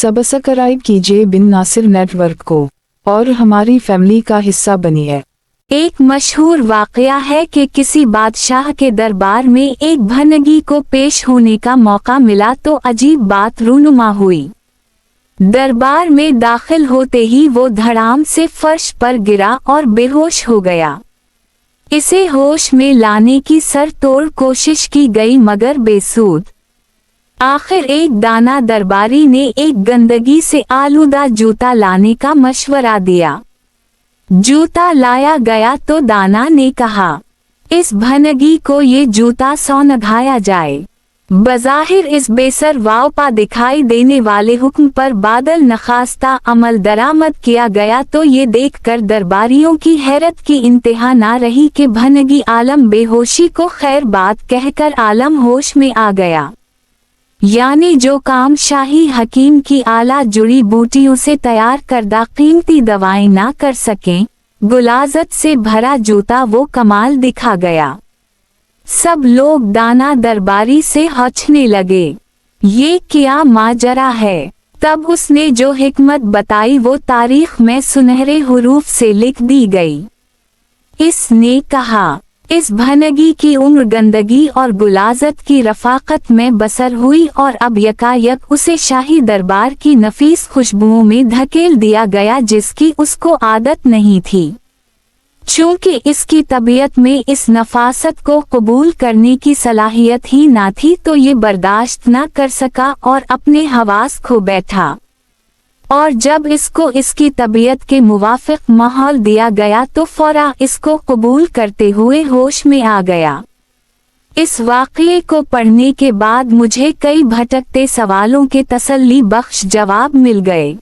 Subscribe कीजिए बिन Nasir network को और हमारी फैमिली का हिस्सा बनिए। एक मशहूर वाकया है कि किसी बादशाह के दरबार में एक भनगी को पेश होने का मौका मिला तो अजीब बात रूनुमा हुई। दरबार में दाखिल होते ही वो धड़ाम से फर्श पर गिरा और बेहोश हो गया। इसे होश में लाने की सरतोड़ कोशिश की गई मगर बेसूद। आखिर एक दाना दरबारी ने एक गंदगी से आलूदा जूता लाने का मशवरा दिया। जूता लाया गया तो दाना ने कहा, इस भनगी को ये जूता सौंधाया जाए। बज़ाहिर इस बेसर वावपा दिखाई देने वाले हुक्म पर बादल नखास्ता अमल दरामद किया गया तो ये देखकर दरबारियों की हैरत की इंतहा ना रही कि भनगी आलम बेहोशी को खैर बात कहकर आलम होश में आ गया। यानी जो काम शाही हकीम की आला जुड़ी बूटियों से तैयार करदा कीमती दवाएं ना कर सकें, गुलाजत से भरा जूता वो कमाल दिखा गया। सब लोग दाना दरबारी से हंसने लगे। ये क्या माजरा है। तब उसने जो हिकमत बताई वो तारीख में सुनहरे हुरूफ से लिख दी गई। इसने कहा, इस भनगी की उम्र गंदगी और गुलाजत की रफाकत में बसर हुई और अब यकायक उसे शाही दरबार की नफीस खुशबुओं में धकेल दिया गया जिसकी उसको आदत नहीं थी। चूंकि इसकी तबीयत में इस नफासत को कबूल करने की सलाहियत ही ना थी तो ये बर्दाश्त न कर सका और अपने हवास खो बैठा। और जब इसको इसकी तबीयत के मुवाफिक माहौल दिया गया तो फौरा इसको कबूल करते हुए होश में आ गया। इस वाक़ये को पढ़ने के बाद मुझे कई भटकते सवालों के तसल्ली बख्श जवाब मिल गए।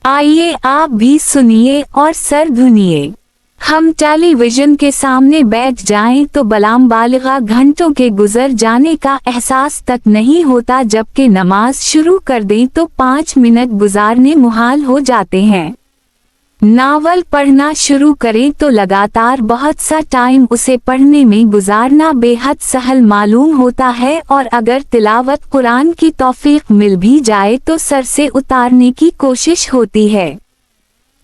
आइए आप भी सुनिए और सर धुनिए। हम टेलीविजन के सामने बैठ जाएं तो बलाम बालिगा घंटों के गुजर जाने का एहसास तक नहीं होता, जबकि नमाज शुरू कर दें तो 5 मिनट गुजारने मुहाल हो जाते हैं। नावल पढ़ना शुरू करें तो लगातार बहुत सा टाइम उसे पढ़ने में गुजारना बेहद सहल मालूम होता है और अगर तिलावत कुरान की तौफीक मिल भी जाए तो सर से उतारने की कोशिश होती है।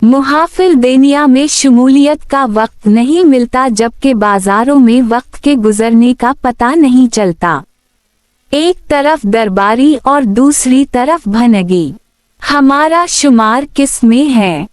मुहाफिल देनिया में शमूलियत का वक्त नहीं मिलता, जबकि बाजारों में वक्त के गुजरने का पता नहीं चलता। एक तरफ दरबारी और दूसरी तरफ भनगी। हमारा शुमार किस में है?